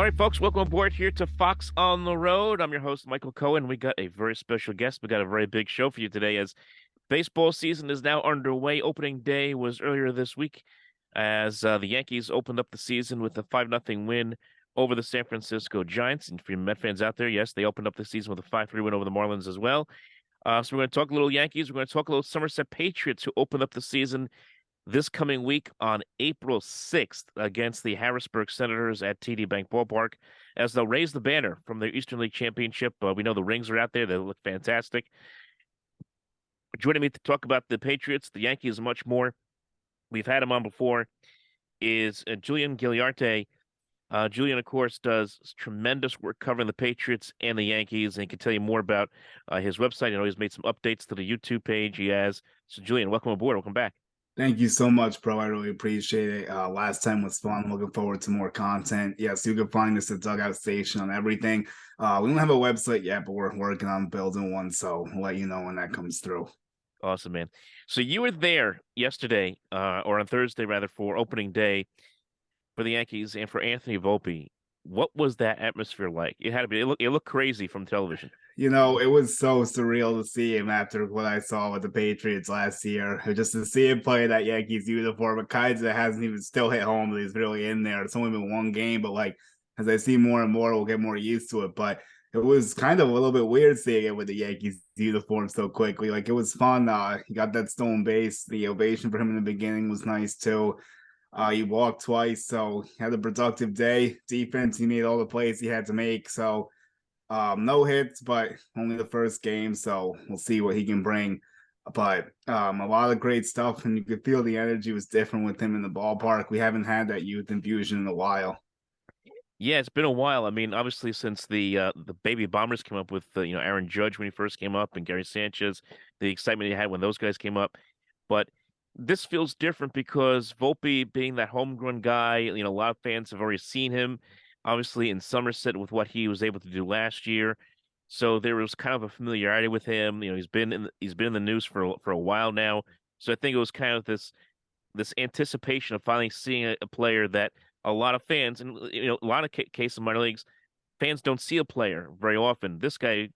right, folks, welcome aboard here to Fox on the Road. I'm your host, Michael Cohen. We got a very special guest. We got a very big show for you today as baseball season is now underway. Opening day was earlier this week as the Yankees opened up the season with a 5-0 win over the San Francisco Giants. And for you Met fans out there, yes, they opened up the season with a 5-3 win over the Marlins as well. So we're going to talk a little Yankees. We're going to talk a little Somerset Patriots, who opened up the season this coming week on April 6th against the Harrisburg Senators at TD Bank Ballpark as they'll raise the banner from their Eastern League Championship. We know the rings are out there. They look fantastic. Joining me to talk about the Patriots, the Yankees, much more. We've had him on before, is Julian Guilarte. Julian, of course, does tremendous work covering the Patriots and the Yankees, and he can tell you more about his website. I know he's made some updates to the YouTube page he has. So, Julian, welcome aboard. Welcome back. Thank you so much, bro. I really appreciate it. Last time was fun. Looking forward to more content. Yes, you can find us at Dugout Station on everything. We don't have a website yet, but we're working on building one, so we'll let you know when that comes through. Awesome, man. So you were there yesterday, or on Thursday rather, for opening day for the Yankees and for Anthony Volpe. What was that atmosphere like? It had to be. It looked crazy from television. It was so surreal to see him after what I saw with the Patriots last year. Just to see him play that Yankees uniform, it kind of hasn't even still hit home that he's really in there. It's only been one game, but like as I see more and more, we'll get more used to it. But it was kind of a little bit weird seeing it with the Yankees uniform so quickly. Like it was fun. He got that stolen base. The ovation for him in the beginning was nice too. He walked twice, so he had a productive day. Defense, he made all the plays he had to make. So no hits, but only the first game, so we'll see what he can bring. But a lot of great stuff, and you could feel the energy was different with him in the ballpark. We haven't had that youth infusion in a while. Yeah, it's been a while. I mean, obviously since the baby Bombers came up with Aaron Judge when he first came up and Gary Sanchez, the excitement he had when those guys came up. But this feels different because Volpe being that homegrown guy, a lot of fans have already seen him, obviously in Somerset with what he was able to do last year. So there was kind of a familiarity with him. He's been in the news for a while now. So I think it was kind of this anticipation of finally seeing a player that a lot of fans and a lot of cases in minor leagues fans don't see a player very often. This guy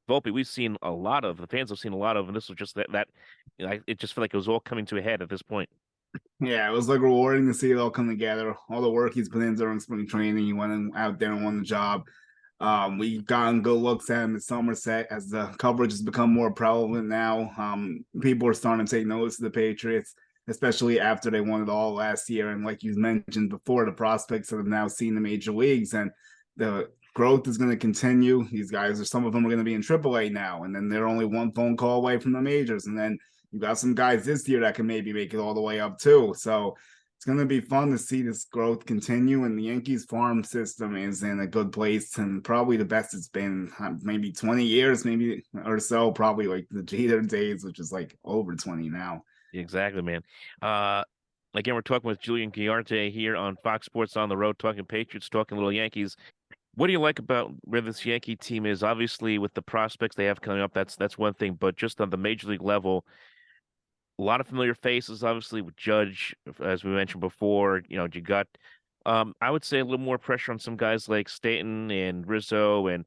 Volpe, we've seen a lot of. The fans have seen a lot of, and this was just it just felt like it was all coming to a head at this point. Yeah, it was like rewarding to see it all come together. All the work he's put in during spring training, he went out there and won the job. We've gotten good looks at him in Somerset as the coverage has become more prevalent now. People are starting to take notice of the Patriots, especially after they won it all last year. And like you mentioned before, the prospects have now seen the major leagues, and the growth is going to continue. These guys, some of them are going to be in AAA now, and then they're only one phone call away from the majors. And then you got some guys this year that can maybe make it all the way up too. So it's going to be fun to see this growth continue. And the Yankees farm system is in a good place and probably the best it's been maybe 20 years, maybe or so, probably like the Jeter days, which is like over 20 now. Exactly, man. Uh, Again, we're talking with Julian Guilarte here on Fox Sports on the Road, talking Patriots, talking little Yankees. What do you like about where this Yankee team is? Obviously, with the prospects they have coming up, that's one thing. But just on the major league level, a lot of familiar faces, obviously with Judge, as we mentioned before. You got, I would say, a little more pressure on some guys like Stanton and Rizzo, and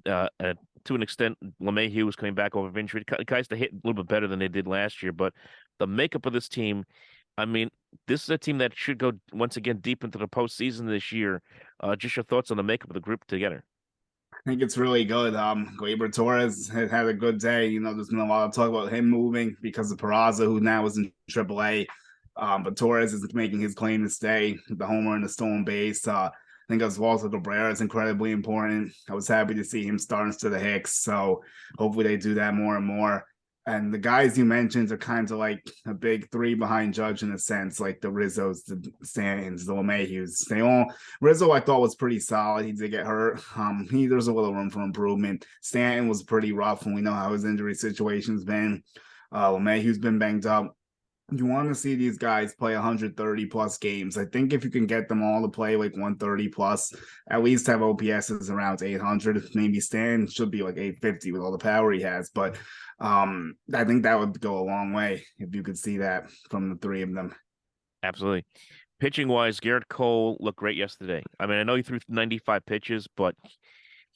to an extent, LeMahieu was coming back over injury. Guys that hit a little bit better than they did last year. But the makeup of this team, I mean, this is a team that should go once again deep into the postseason this year. Just your thoughts on the makeup of the group together. I think it's really good. Gleyber Torres had a good day. There's been a lot of talk about him moving because of Peraza, who now is in AAA. But Torres is making his claim to stay. The homer and the stolen base. I think Oswaldo Cabrera is incredibly important. I was happy to see him start instead of Hicks. So hopefully they do that more and more. And the guys you mentioned are kind of like a big three behind Judge in a sense, like the Rizzos, the Stantons, the LeMahieus. Rizzo I thought was pretty solid. He did get hurt. There's a little room for improvement. Stanton was pretty rough, and we know how his injury situation's been. LeMahieu's been banged up. You want to see these guys play 130 plus games. I think if you can get them all to play like 130 plus, at least have OPSs around 800. Maybe Stan should be like 850 with all the power he has. But I think that would go a long way if you could see that from the three of them. Absolutely. Pitching wise, Garrett Cole looked great yesterday. I mean, I know he threw 95 pitches, but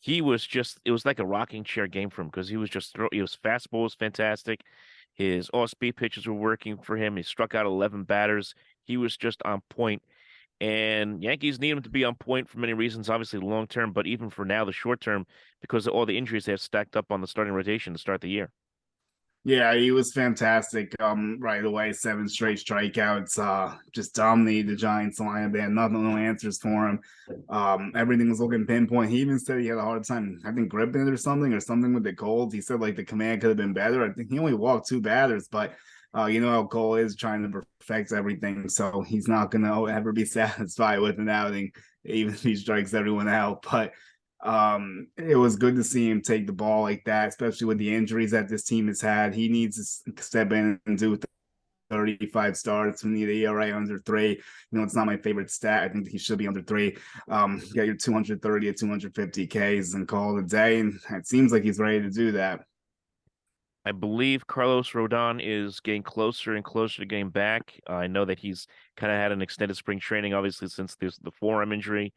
he was just, it was like a rocking chair game for him because he was just his fastball was fantastic. His off-speed pitches were working for him. He struck out 11 batters. He was just on point. And Yankees need him to be on point for many reasons, obviously long term, but even for now, the short term, because of all the injuries they have stacked up on the starting rotation to start the year. Yeah, he was fantastic. Right away, seven straight strikeouts. Just dominated the Giants lineup. They had nothing, no answers for him. Everything was looking pinpoint. He even said he had a hard time, I think, gripping it or something with the cold. He said like the command could have been better. I think he only walked two batters, but you know how Cole is trying to perfect everything, so he's not gonna ever be satisfied with an outing, even if he strikes everyone out. But it was good to see him take the ball like that, especially with the injuries that this team has had. He needs to step in and do 35 starts. We need a ERA under three. You know, it's not my favorite stat. I think he should be under three. Get your 230 to 250 Ks and call it a day. And it seems like he's ready to do that. I believe Carlos Rodon is getting closer and closer to getting back. I know that he's kind of had an extended spring training, obviously, since there's the forearm injury,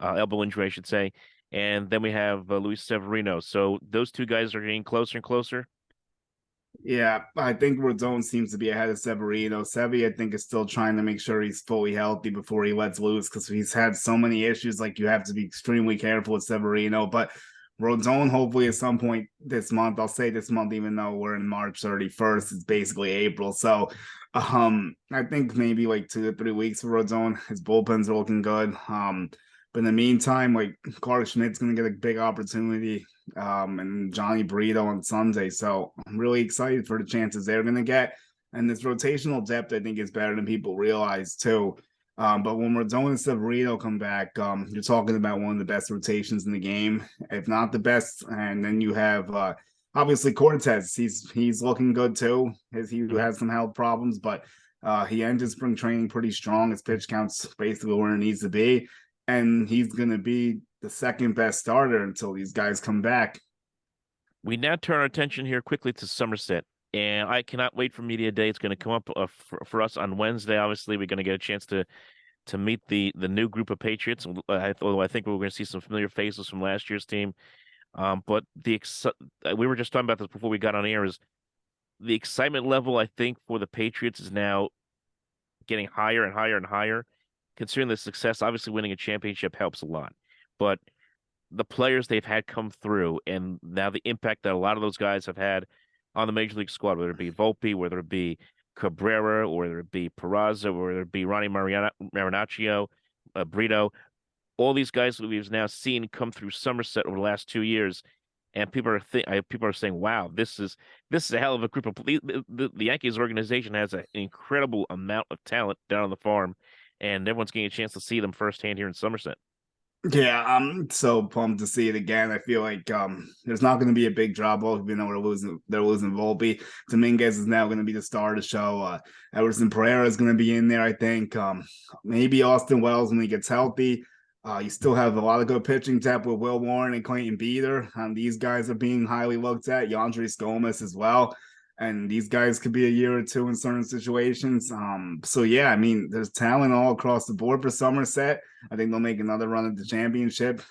elbow injury, I should say. And then we have Luis Severino. So those two guys are getting closer and closer. Yeah, I think Rodon seems to be ahead of Severino. Sevy, I think, is still trying to make sure he's fully healthy before he lets loose because he's had so many issues. Like you have to be extremely careful with Severino. But Rodon, hopefully, at some point this month, I'll say this month, even though we're in March 31st, it's basically April. So, I think maybe like 2 to 3 weeks for Rodon. His bullpens are looking good. But in the meantime, like Clark Schmidt's going to get a big opportunity, and Johnny Brito on Sunday. So I'm really excited for the chances they're going to get. And this rotational depth, I think, is better than people realize too. But when Rodon and Severino come back, you're talking about one of the best rotations in the game, if not the best. And then you have obviously Cortez. He's looking good too. He Mhm. has some health problems, but he ended spring training pretty strong. His pitch counts basically where it needs to be, and he's going to be the second best starter until these guys come back. We now turn our attention here quickly to Somerset. And I cannot wait for media day. It's going to come up for us on Wednesday. Obviously, we're going to get a chance to meet the new group of Patriots. Although I think we're going to see some familiar faces from last year's team. But we were just talking about this before we got on air. Is the excitement level I think for the Patriots is now getting higher and higher and higher. Considering the success, obviously winning a championship helps a lot, but the players they've had come through and now the impact that a lot of those guys have had on the major league squad, whether it be Volpe, whether it be Cabrera, or whether it be Peraza, or whether it be Ronnie Marinaccio, Brito, all these guys that we've now seen come through Somerset over the last 2 years, and people are saying, "Wow, this is a hell of a group of the Yankees organization has an incredible amount of talent down on the farm, and everyone's getting a chance to see them firsthand here in Somerset." Yeah, I'm so pumped to see it again. I feel like there's not going to be a big drop off, even though they're losing Volpe. Dominguez is now going to be the star of the show. Everson Pereira is going to be in there, I think. Maybe Austin Wells when he gets healthy. You still have a lot of good pitching depth with Will Warren and Clayton Beater. These guys are being highly looked at. Yandres Gomez as well. And these guys could be a year or two in certain situations. So yeah, I mean, there's talent all across the board for Somerset. I think they'll make another run at the championship.